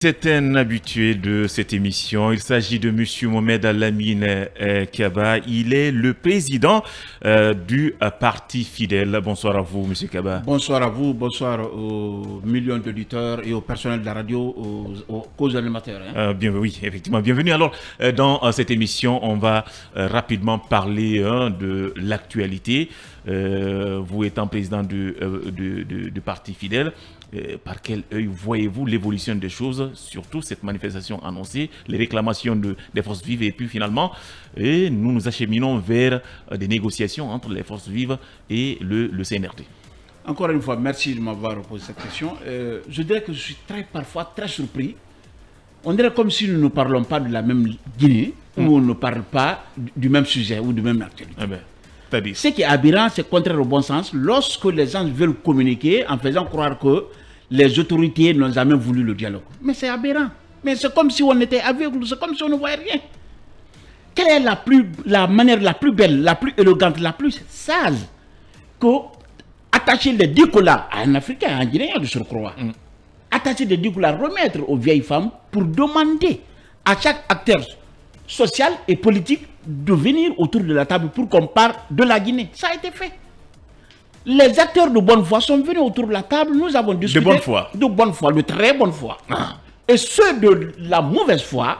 C'est un habitué de cette émission. Il s'agit de M. Mohamed Al-Amin Kaba. Il est le président du Parti Fidèle. Bonsoir à vous, M. Kaba. Bonsoir à vous, bonsoir aux millions d'auditeurs et au personnel de la radio, aux animateurs. Oui, effectivement, bienvenue. Alors, dans cette émission, on va rapidement parler de l'actualité. Vous étant président du Parti Fidèle, par quel œil voyez-vous l'évolution des choses, surtout cette manifestation annoncée, les réclamations des forces vives et puis finalement, nous nous acheminons vers des négociations entre les forces vives et le CNRD. Encore une fois, merci de m'avoir posé cette question. Je dirais que je suis parfois très surpris. On dirait comme si nous ne parlons pas de la même Guinée, ou on ne parle pas du même sujet ou du même actualité. Ce qui est aberrant, c'est contraire au bon sens. Lorsque les gens veulent communiquer en faisant croire que les autorités n'ont jamais voulu le dialogue. Mais c'est aberrant. Mais c'est comme si on était aveugle, c'est comme si on ne voyait rien. Quelle est la manière la plus belle, la plus élégante, la plus sage que attacher les 10 colas à un Africain, à un Guinéen de surcroît, attacher les 10 colas, remettre aux vieilles femmes pour demander à chaque acteur social et politique de venir autour de la table pour qu'on parle de la Guinée. Ça a été fait. Les acteurs de bonne foi sont venus autour de la table, nous avons discuté. De bonne foi. De bonne foi, de très bonne foi. Et ceux de la mauvaise foi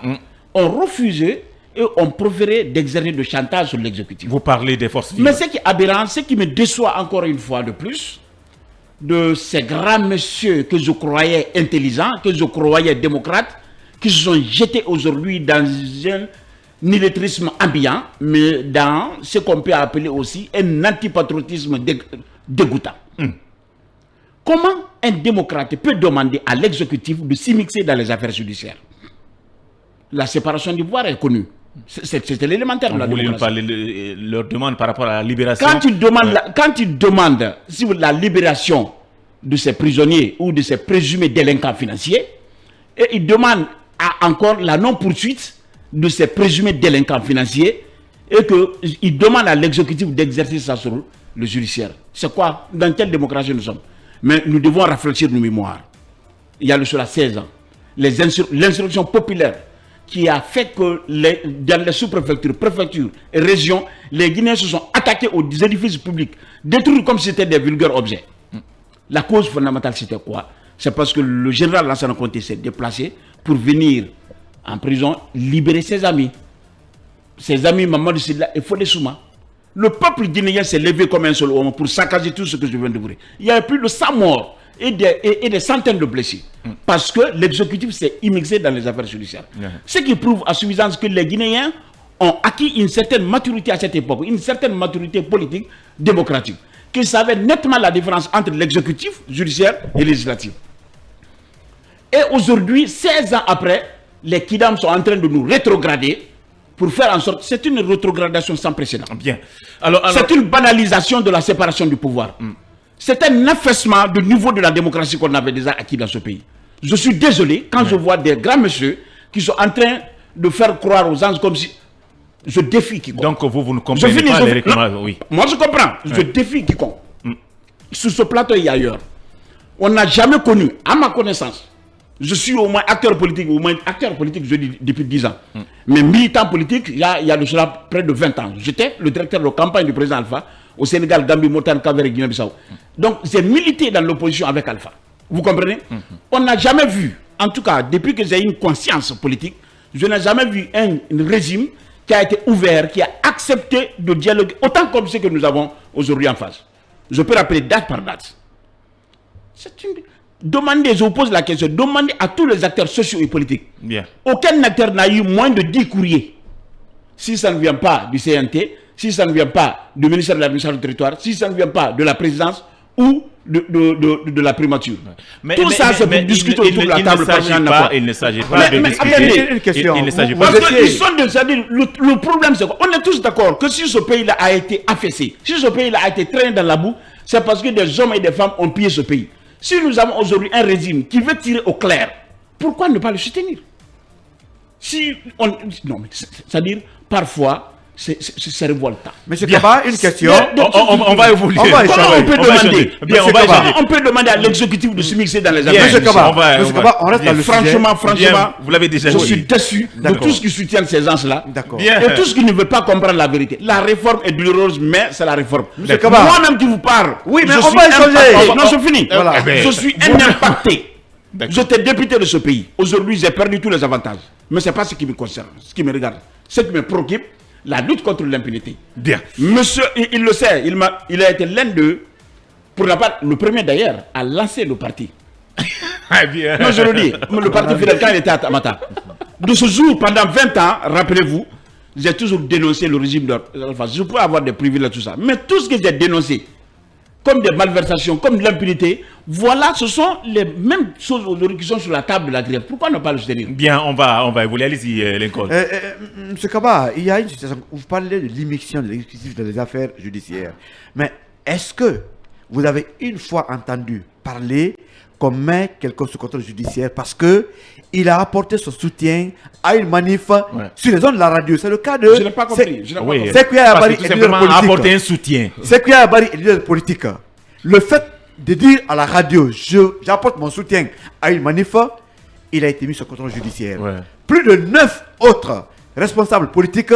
ont refusé et ont préféré d'exercer de chantage sur l'exécutif. Vous parlez des forces vives. Mais ce qui est aberrant, ce qui me déçoit encore une fois de plus, de ces grands messieurs que je croyais intelligents, que je croyais démocrates, qui se sont jetés aujourd'hui dans un illettrisme ambiant, mais dans ce qu'on peut appeler aussi un antipatriotisme dégoûtant. Comment un démocrate peut demander à l'exécutif de s'immiscer dans les affaires judiciaires? La séparation du pouvoir est connue. C'était l'élémentaire de la démocratie. Leur demande par rapport à la libération. Quand ils demandent si la libération de ces prisonniers ou de ces présumés délinquants financiers, et ils demandent encore la non-poursuite de ces présumés délinquants financiers et qu'ils demandent à l'exécutif d'exercer ça sur le judiciaire. C'est quoi? Dans quelle démocratie nous sommes? Mais nous devons réfléchir nos mémoires. Il y a cela 16 ans. L'insurrection populaire qui a fait que dans les sous-préfectures, préfectures et régions, les Guinéens se sont attaqués aux édifices publics, détruits comme si c'était des vulgaires objets. La cause fondamentale, c'était quoi? C'est parce que le général Lansana Conté s'est déplacé pour venir en prison libérer ses amis. Ses amis Mamadou Sidla et Fodé Souma. Le peuple guinéen s'est levé comme un seul homme pour saccager tout ce que je viens de vous dire. Il y a plus de 100 morts et des centaines de blessés. Parce que l'exécutif s'est immixé dans les affaires judiciaires. Ce qui prouve à suffisance que les Guinéens ont acquis une certaine maturité à cette époque, une certaine maturité politique, démocratique, qu'ils savaient nettement la différence entre l'exécutif judiciaire et législatif. Et aujourd'hui, 16 ans après, les Kidam sont en train de nous rétrograder pour faire en sorte... C'est une rétrogradation sans précédent. Bien. C'est une banalisation de la séparation du pouvoir. C'est un affaissement du niveau de la démocratie qu'on avait déjà acquis dans ce pays. Je suis désolé quand je vois des grands messieurs qui sont en train de faire croire aux gens comme si... Je défie quiconque. Donc vous ne comprenez pas les réclamations, oui. Moi je comprends. Je défie quiconque. Sur ce plateau et ailleurs, on n'a jamais connu, à ma connaissance, je suis au moins acteur politique, je dis depuis 10 ans. Mais militant politique, il y a de cela près de 20 ans. J'étais le directeur de campagne du président Alpha au Sénégal, Gambie, Mauritanie, Cap-Vert et Guinée-Bissau. Donc j'ai milité dans l'opposition avec Alpha. Vous comprenez? On n'a jamais vu, en tout cas depuis que j'ai une conscience politique, je n'ai jamais vu un régime qui a été ouvert, qui a accepté de dialoguer autant comme ce que nous avons aujourd'hui en face. Je peux rappeler date par date. C'est une... Demandez, je vous pose la question, demandez à tous les acteurs sociaux et politiques. Bien. Aucun acteur n'a eu moins de 10 courriers. Si ça ne vient pas du CNT, si ça ne vient pas du ministère de l'administration du territoire, si ça ne vient pas de la présidence ou de la primature. Tout ça, c'est pour discuter autour de la table. Il ne s'agit pas de discuter. Une question. Il ne s'agit pas. Le problème, c'est quoi? On est tous d'accord que si ce pays-là a été affaissé, si ce pays-là a été traîné dans la boue, c'est parce que des hommes et des femmes ont pillé ce pays. Si nous avons aujourd'hui un régime qui veut tirer au clair, pourquoi ne pas le soutenir? Non, mais c'est-à-dire, parfois, c'est révoltant. Monsieur Kaba, une question. On va évoluer. On va Comment on peut demander Bien, on va échanger. on peut demander à l'exécutif de se mixer dans les Bien, affaires? Monsieur Kaba, on va. on reste Bien. dans le sujet. Franchement, Bien, vous l'avez déjà je dit. suis déçu de D'accord. tout ce qui soutient ces gens-là. D'accord. Bien. Et tout ce qui ne veut pas comprendre la vérité. La réforme est douloureuse, mais c'est la réforme. Monsieur Kaba. Moi-même qui vous parle. Oui, mais je on suis va échanger. impacté. Non, je finis. Voilà. Eh ben, Je suis un impacté. D'accord. J'étais député de ce pays. Aujourd'hui, j'ai perdu tous les avantages. Mais ce n'est pas ce qui me concerne, ce qui me regarde. Ce qui me préoccupe, la lutte contre l'impunité. Bien. Monsieur, il le sait, il a été l'un d'eux, pour la part, le premier d'ailleurs, à lancer le parti. Ah, bien. Non, je le dis, le parti Fidel, quand il était à Tamata. De ce jour, pendant 20 ans, rappelez-vous, j'ai toujours dénoncé le régime d'Alpha. Je peux avoir des privilèges, tout ça. Mais tout ce que j'ai dénoncé, comme des malversations, comme de l'impunité, voilà, ce sont les mêmes choses aujourd'hui qui sont sur la table de la grève. Pourquoi ne pas le soutenir? Bien, on va évoluer. Allez-y, Lincoln. Monsieur Kaba, il y a une situation. Vous parlez de l'immixtion de l'exécutif dans les affaires judiciaires. Mais est-ce que vous avez une fois entendu parler qu'on met quelqu'un sous contrôle judiciaire parce que il a apporté son soutien à une manif sur les ondes de la radio? C'est le cas de. Je n'ai pas compris. Je n'ai pas Oui. compris. C'est qu'il y a Parce Abari que tout est leader simplement apporter politique. un soutien. C'est qu'il y a Abari est leader politique. Le fait de dire à la radio, j'apporte mon soutien à une manif, il a été mis sous contrôle judiciaire. Ouais. Plus de 9 autres responsables politiques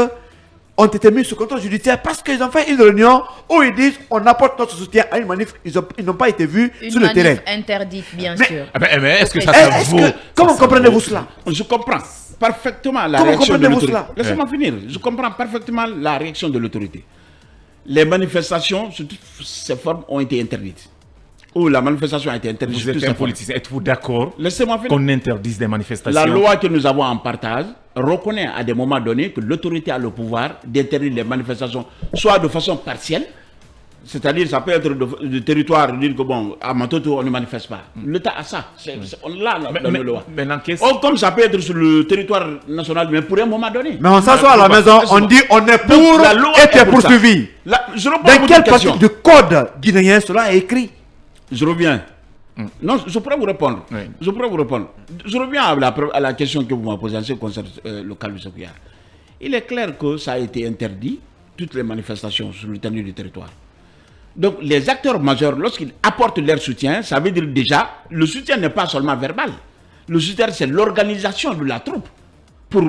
ont été mis sous contrôle judiciaire parce qu'ils ont fait une réunion où ils disent on apporte notre soutien à une manif. Ils n'ont pas été vus sur le terrain. Interdite, bien Mais- sûr. Ah ben, est-ce que ça Est-ce vaut que- comment comprenez-vous cela? Je comprends parfaitement la Comment réaction de comprenez-vous l'autorité. cela? Laissez-moi finir. Je comprends parfaitement la réaction de l'autorité. Les manifestations sous toutes ces formes ont été interdites. Ou la manifestation a été interdite Vous sous êtes toutes un ces formes. politicien. Êtes-vous d'accord Laissez-moi finir. qu'on interdise des manifestations? La loi que nous avons en partage reconnaît à des moments donnés que l'autorité a le pouvoir d'interdire les manifestations, soit de façon partielle, c'est-à-dire ça peut être de territoire, dire que bon, à Matoto, on ne manifeste pas. L'État a ça. On l'a dans la loi. Maintenant, qu'est-ce Oh, comme ça peut être sur le territoire national, mais pour un moment donné. Mais on s'assoit à la maison, on dit on est pour Donc, la loi et est tu es pour ça. poursuivi. Je réponds à Dans votre quelle question. partie du code guinéen cela est écrit? Je reviens. Non, je pourrais vous répondre. Oui. Je pourrais vous répondre. Je reviens à la question que vous m'avez posée en ce qui concerne le cas de Sophia. Il est clair que ça a été interdit, toutes les manifestations sur l'étendue du territoire. Donc, les acteurs majeurs, lorsqu'ils apportent leur soutien, ça veut dire déjà, le soutien n'est pas seulement verbal. Le soutien, c'est l'organisation de la troupe. Pour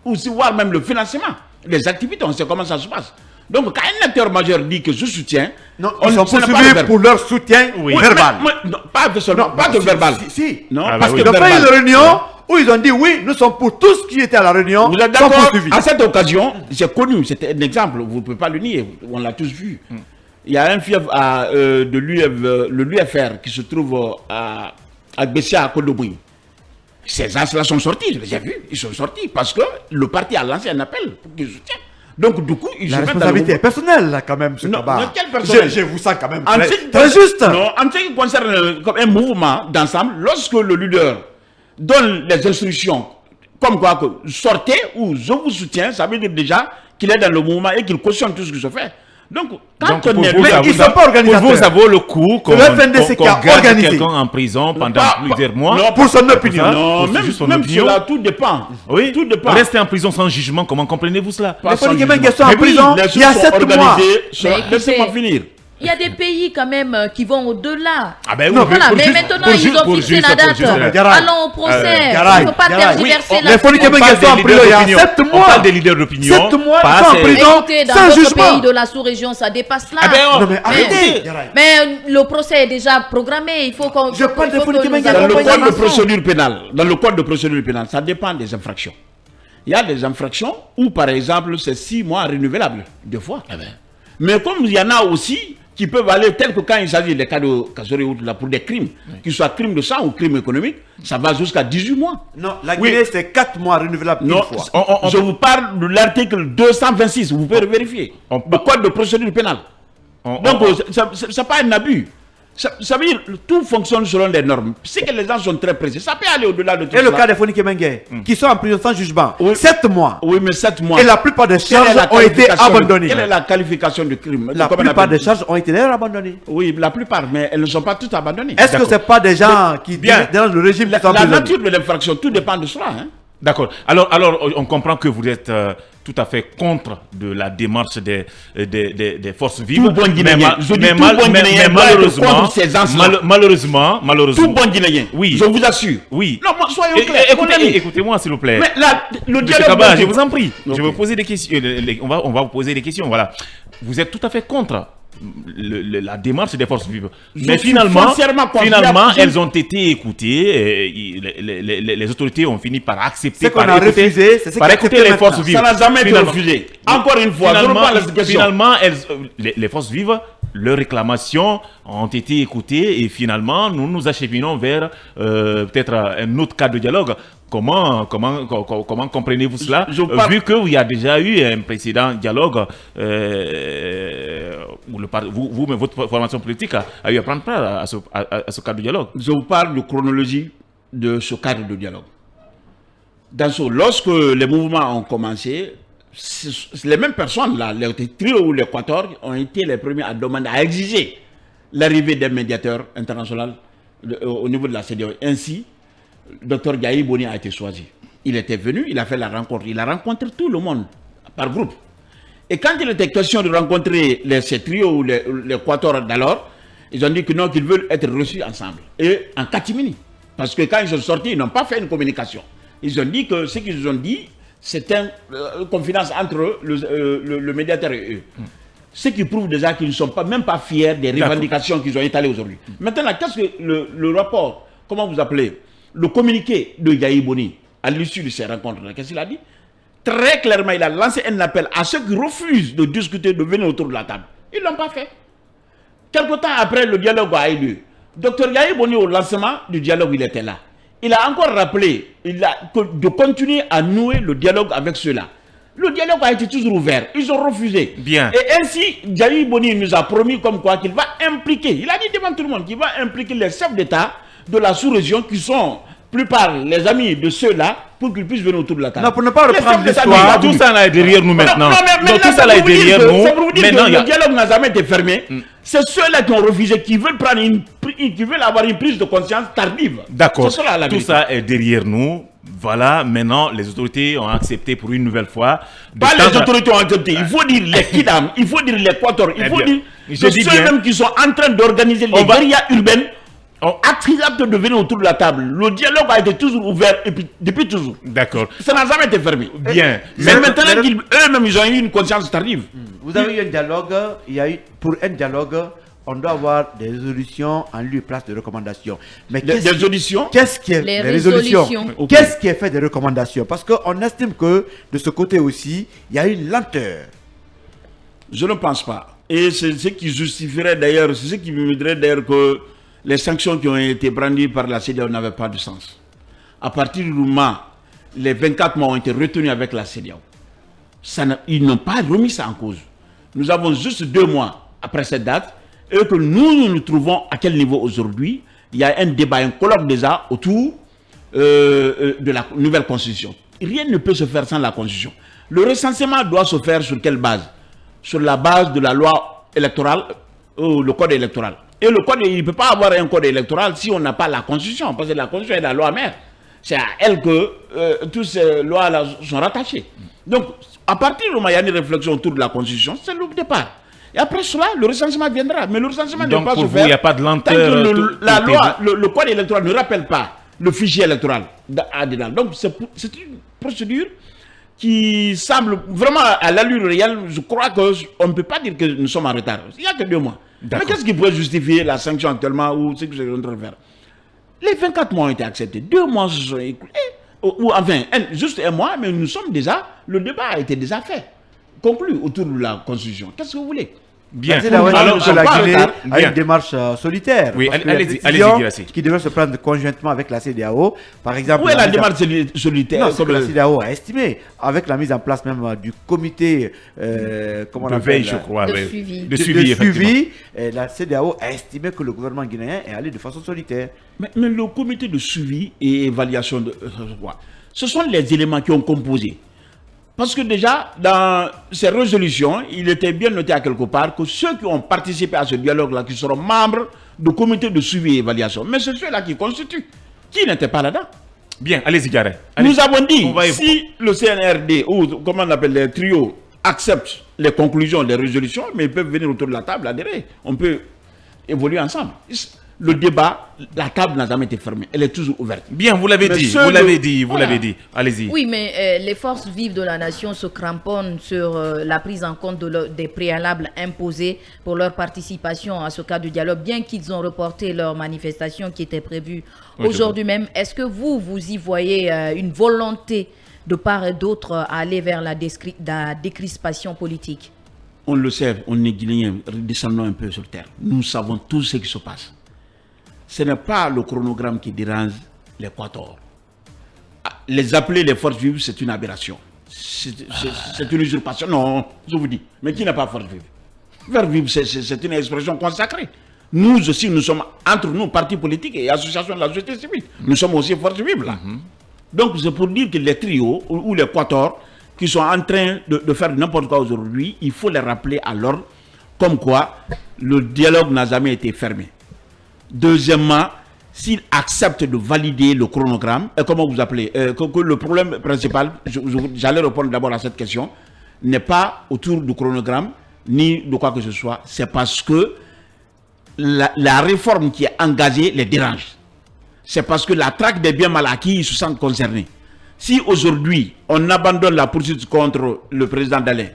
aussi voir même le financement. Les activités, on sait comment ça se passe. Donc, quand un acteur majeur dit que je soutiens, Non, on ils sont ce n'est pas le poursuivis verbe. pour leur soutien Oui. verbal. Non, pas de seulement, pas de si, verbal. si. Non, Ah, bah parce oui. que Ils ont fait verbal. une réunion où ils ont dit oui, nous sommes pour tous qui étaient à la réunion. Vous êtes sont d'accord? poursuivis. À cette occasion, j'ai connu, c'était un exemple, vous ne pouvez pas le nier, on l'a tous vu. Il y a un fief de l'UFR qui se trouve à Bessia, à Kodobouy. Ces gens-là sont sortis, je les ai vus, ils sont sortis parce que le parti a lancé un appel pour qu'ils soutiennent. Donc, du coup, ils La se mettent dans le responsabilité est mouvement. personnelle, là, quand même, ce Non, Kaba. mais quelle personnelle? Je vous sens quand même En très, ce qui très concerne- juste. Non, en ce qui concerne comme un mouvement d'ensemble, lorsque le leader donne les instructions, comme quoi que sortez ou je vous soutiens, ça veut dire déjà qu'il est dans le mouvement et qu'il cautionne tout ce qui se fait. Donc, quand Donc, on est mais ils sont pas pour organisateurs. vous, ça vaut le coup qu'on le FNDC qui a garde organisé. quelqu'un en prison pendant Pas- plusieurs mois. non, Pour son opinion. non, Pour même, juste son même opinion. cela, tout dépend. Oui, Tout dépend. rester en prison sans jugement, comment comprenez-vous cela? Pas Les sans Foniquemens jugement. qui sont en Mais oui, prison, les il y a choses 7 sont mois. organisées. Mais Laissez-moi écoutez, finir. Il y a des pays quand même qui vont au-delà. Ah ben oui, Non, Voilà, pour mais juste- maintenant pour ils juste- ont pour fixé juste- la pour date. juste- Garay. Allons au procès. Garay. On ne peut pas Garay. tergiverser Les la Foniquemens On parle qui sont en des prison il y a leaders 7 d'opinion. mois. On parle des leaders d'opinion. 7 mois, pas ils sont en ces- prison. Écoutez, dans sans d'autres jugement. pays de la sous-région, ça dépasse là. Ah ben, Non, mais arrêtez. Garay. Mais le procès est déjà programmé. Il faut qu'on. Je parle il faut de que Foniquemens nous qui a Dans le accompagné code de l'enfant. procédure pénale, ça dépend des infractions. Il y a des infractions où, par exemple, c'est 6 mois renouvelables, 2 fois. Mais comme il y en a aussi qui peuvent aller, tel que quand il s'agit des cas de Kasori ou là, pour des crimes, qu'ils soient crimes de sang ou crimes économiques, ça va jusqu'à 18 mois. Non, la Oui. Guinée, c'est 4 mois renouvelables Non, une fois. On- je vous parle de l'article 226, vous pouvez vérifier. On- Le code de procédure pénale. Donc, c'est pas un abus. Ça veut dire tout fonctionne selon les normes. C'est que les gens sont très pressés. Ça peut aller au-delà de tout Et le cela. cas des Foniquemens qui sont en prison sans jugement. Oui. 7 mois. Oui, mais 7 mois. Et la plupart des Quelle est charges la ont été qualification de- abandonnées. Quelle est la qualification du crime? La Comment on plupart appelle? des charges ont été d'ailleurs abandonnées. Oui, la plupart, mais elles ne sont pas toutes abandonnées. Est-ce que D'accord. ce n'est pas des gens qui Bien. dans le régime qui sont La prisonniers? nature de l'infraction, tout dépend de cela. Hein. D'accord. Alors, on comprend que vous êtes tout à fait contre de la démarche des forces vives. Tout bon Guinéen. Je dis mais tout bon Guinéen doit être contre ces anciens. malheureusement, Tout bon Guinéen. Oui. Je vous assure. Oui. Non, soyons clairs. Écoutez-moi, s'il vous plaît. Mais là, le Monsieur dialogue. Kaba, je vous en prie. Ok. Je vais vous poser des questions. On va vous poser des questions. Voilà. Vous êtes tout à fait contre la démarche des forces vives. Mais suis finalement, foncièrement contre. elles ont été écoutées. Les autorités ont fini par accepter. Ce qu'on par a écouter- refusé, c'est ce par qui est écouter accepté les forces maintenant. vives. Ça n'a jamais été Finalement- refusé. Encore une fois, je reprends la question. Finalement, les forces vives, leurs réclamations ont été écoutées et finalement, nous nous acheminons vers peut-être un autre cadre de dialogue. Comment comprenez-vous cela Je parle- vu qu'il y a déjà eu un précédent dialogue où votre formation politique a eu à prendre part à ce cadre de dialogue. Je vous parle de chronologie de ce cadre de dialogue. Lorsque les mouvements ont commencé, les mêmes personnes, là, les trio ou l'Équateur, ont été les premiers à demander, à exiger l'arrivée d'un médiateur international au niveau de la CEDEAO. Ainsi, le Dr Yahi Boni a été choisi. Il était venu, il a fait la rencontre, il a rencontré tout le monde par groupe. Et quand il était question de rencontrer ces trios ou l'Équateur d'alors, ils ont dit que non, qu'ils veulent être reçus ensemble. Et en catimini. Parce que quand ils sont sortis, ils n'ont pas fait une communication. Ils ont dit que ce qu'ils ont dit, c'est une confidence entre le médiateur et eux. Ce qui prouve déjà qu'ils ne sont même pas fiers des revendications qu'ils ont étalées aujourd'hui. Maintenant, qu'est-ce que le rapport, comment vous appelez, le communiqué de Yahi Boni, à l'issue de ces rencontres, qu'est-ce qu'il a dit? Très clairement, il a lancé un appel à ceux qui refusent de discuter, de venir autour de la table. Ils ne l'ont pas fait. Quelque temps après, le dialogue a eu lieu. Dr Yahi Boni, au lancement du dialogue, il était là. Il a encore rappelé de continuer à nouer le dialogue avec ceux-là. Le dialogue a été toujours ouvert. Ils ont refusé. Bien. Et ainsi, Yahi Boni nous a promis comme quoi qu'il va impliquer, il a dit devant tout le monde qu'il va impliquer les chefs d'État de la sous-région qui sont, plupart, les amis de ceux-là, pour qu'ils puissent venir autour de la table. Non, pour ne pas Les reprendre chefs d'État l'histoire, n'ont pas Tout ça là est derrière nous maintenant. Donc, tout ça là est derrière nous. C'est pour vous dire Maintenant, que il y a- le dialogue n'a jamais été fermé. C'est ceux-là qui ont refusé, qui veulent avoir une prise de conscience tardive. D'accord. C'est cela, la Tout vérité. ça est derrière nous. Voilà, maintenant, les autorités ont accepté pour une nouvelle fois. de Pas les tendre- autorités ont accepté. Il faut dire les Kidam, il faut dire l'Équateur, il Eh faut bien, dire je que dis bien. ceux-mêmes qui sont en train d'organiser les On va- guérillas urbaines Oh, acceptent de venir autour de la table. Le dialogue a été toujours ouvert et puis, depuis toujours. d'accord. Ça n'a jamais été fermé. Bien. Mais Mais- maintenant mais- qu'eux-mêmes, ils ont eu une conscience tardive. Vous avez eu un dialogue, pour un dialogue, on doit avoir des résolutions en lieu et place de recommandations. Mais Des auditions. qu'est-ce qui est Les résolutions? résolutions. Ok. Qu'est-ce qui est fait des recommandations? Parce qu'on estime que de ce côté aussi, il y a une lenteur. Je ne pense pas. Et c'est ce qui justifierait d'ailleurs, c'est ce qui me dirait d'ailleurs que les sanctions qui ont été brandies par la CEDEAO n'avaient pas de sens. À partir du moment où les 24 mois ont été retenus avec la CEDEAO, ils n'ont pas remis ça en cause. Nous avons juste 2 mois après cette date et que nous nous trouvons à quel niveau aujourd'hui. Il y a un débat, un colloque déjà autour de la nouvelle constitution. Rien ne peut se faire sans la constitution. Le recensement doit se faire sur quelle base? Sur la base de la loi électorale, le code électoral. Et le code, il ne peut pas avoir un code électoral si on n'a pas la constitution, parce que la constitution est la loi mère. C'est à elle que toutes ces lois-là sont rattachées. Donc, à partir du moment où il y a une réflexion autour de la constitution, c'est le départ. Et après cela, le recensement viendra. Mais le recensement ne Donc, peut pas pour se vous, faire il n'y a pas de tant que lenteur. la tout est loi, le code électoral ne rappelle pas le fichier électoral dedans. Donc, c'est une procédure qui semble vraiment à l'allure réelle. Je crois qu'on ne peut pas dire que nous sommes en retard. Il n'y a que 2 mois. Mais D'accord. qu'est-ce qui pourrait justifier la sanction actuellement ou ce que je suis en train de faire? Les 24 mois ont été acceptés. 2 mois se sont écoulés. Ou enfin, juste 1 mois, mais nous sommes déjà, le débat a été déjà fait, conclu autour de la Constitution. Qu'est-ce que vous voulez? Bien. C'est la Alors, que la Guinée a bien. une démarche solitaire. Oui, Parce qu'il y a allez-y, des décisions Guirassy. qui devraient se prendre conjointement avec la CEDEAO. Par exemple, Où est la mise en- démarche solitaire? Non, c'est que la CEDEAO a estimé, avec la mise en place même du comité comment on De appelle, veille, je crois. De ouais. suivi. De suivi, effectivement. la CEDEAO a estimé que le gouvernement guinéen est allé de façon solitaire. Mais le comité de suivi et évaluation de ce sont les éléments qui ont composé. Parce que déjà, dans ces résolutions, il était bien noté à quelque part que ceux qui ont participé à ce dialogue-là, qui seront membres du comité de suivi et évaluation, mais c'est ceux-là qui constituent. Qui n'étaient pas là-dedans? Bien, allez-y, Gareth. Nous avons dit, On va si le CNRD, ou comment on appelle les trios, acceptent les conclusions, les résolutions, mais ils peuvent venir autour de la table, adhérer. On peut évoluer ensemble. Le débat, la table n'a jamais été fermée. Elle est toujours ouverte. Bien, vous l'avez Mais dit, seul vous l'avez le- dit, vous Voilà. l'avez dit. Allez-y. Oui, mais les forces vives de la nation se cramponnent sur la prise en compte des préalables imposés pour leur participation à ce cadre de dialogue, bien qu'ils ont reporté leur manifestation qui était prévue aujourd'hui même. Est-ce que vous y voyez une volonté de part et d'autre à aller vers la décrispation politique? On le sait, on est guinéen, descendons un peu sur terre. Nous savons tout ce qui se passe. Ce n'est pas le chronogramme qui dérange l'Équateur. Les appeler les forces vives, c'est une aberration. C'est une usurpation. Non, je vous dis. Mais qui n'a pas force vive? Force vive, c'est une expression consacrée. Nous aussi, nous sommes entre nous, partis politiques et associations de la société civile. Nous sommes aussi forces vives là. Donc c'est pour dire que les trios ou les quators qui sont en train de faire n'importe quoi aujourd'hui, il faut les rappeler à l'ordre, comme quoi le dialogue n'a jamais été fermé. Deuxièmement, s'ils acceptent de valider le chronogramme, et comment vous appelez, que le problème principal, j'allais répondre d'abord à cette question, n'est pas autour du chronogramme, ni de quoi que ce soit, c'est parce que la réforme qui est engagée les dérange. C'est parce que la traque des biens mal acquis, ils se sentent concernés. Si aujourd'hui, on abandonne la poursuite contre le président Dalin,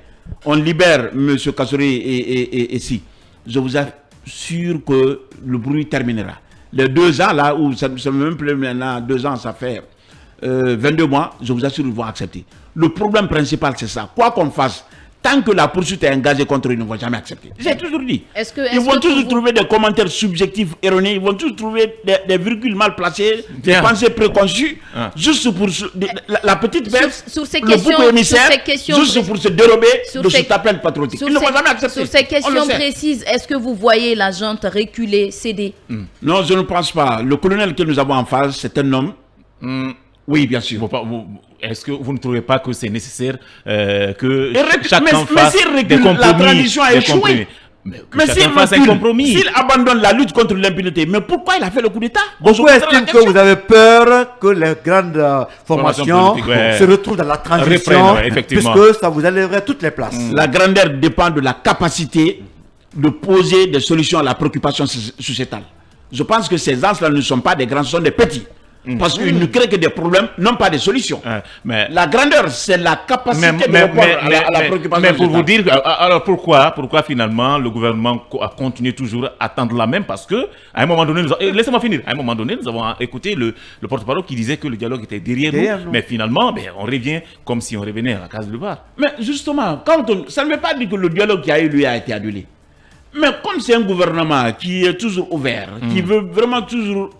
on libère M. Kassouri et si, je vous assure que le bruit terminera. Les 2 ans, là, où ça ne même plus maintenant, 2 ans, ça fait 22 mois, je vous assure qu'ils vont accepter. Le problème principal, c'est ça. Quoi qu'on fasse, tant que la poursuite est engagée contre eux, ils ne vont jamais accepter. J'ai toujours dit. Ils vont toujours trouver des commentaires subjectifs erronés, ils vont toujours trouver des virgules mal placées, des pensées préconçues, juste pour la petite baisse, sur ces le questions, bouc émissaire, juste pour se dérober de cet appel patriotique. Ils ne vont jamais accepter. Sur ces On le questions sait. précises, est-ce que vous voyez la junte reculer, céder? Non, je ne pense pas. Le colonel que nous avons en face, c'est un homme. Oui, bien sûr. Est-ce que vous ne trouvez pas que c'est nécessaire que Mais chacun s'il fasse recule, des compromis, la transition a des échoué. compromis? Mais Mais chacun fasse un compromis. s'il abandonne la lutte contre l'impunité, mais pourquoi il a fait le coup d'État? Beaucoup estiment que vous avez peur que les grandes formations politique, ouais. se retrouvent dans la transition, Reprennent, ouais, effectivement. puisque ça vous enlèverait toutes les places. La grandeur dépend de la capacité de poser des solutions à la préoccupation sociétale. Je pense que ces gens-là ne sont pas des grands, ce sont des petits. Parce qu'ils ne créent que des problèmes, non pas des solutions. Mais La grandeur, c'est la capacité de répondre à la préoccupation mais pour vous sociétale. dire, alors pourquoi finalement le gouvernement a continué toujours à tendre la main? Parce que à un moment donné, laissez-moi finir, à un moment donné, nous avons écouté le porte-parole qui disait que le dialogue était derrière nous. Mais finalement, on revient comme si on revenait à la case de bar. Mais justement, ça ne veut pas dire que le dialogue qui a eu lieu a été annulé. Mais comme c'est un gouvernement qui est toujours ouvert, qui veut vraiment toujours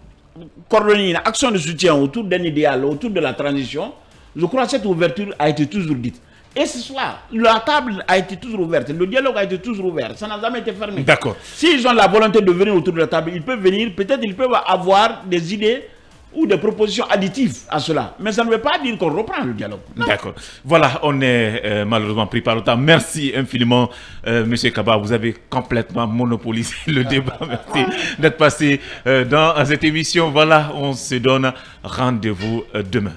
coordonner une action de soutien autour d'un idéal, autour de la transition, je crois que cette ouverture a été toujours dite. Et c'est cela, la table a été toujours ouverte, le dialogue a été toujours ouvert, ça n'a jamais été fermé. D'accord. S'ils ont la volonté de venir autour de la table, ils peuvent venir, peut-être ils peuvent avoir des idées ou des propositions additives à cela. Mais ça ne veut pas dire qu'on reprend le dialogue. Non. D'accord. Voilà, on est malheureusement pris par le temps. Merci infiniment, Monsieur Kaba. Vous avez complètement monopolisé le débat. Merci d'être passé dans cette émission. Voilà, on se donne rendez-vous demain.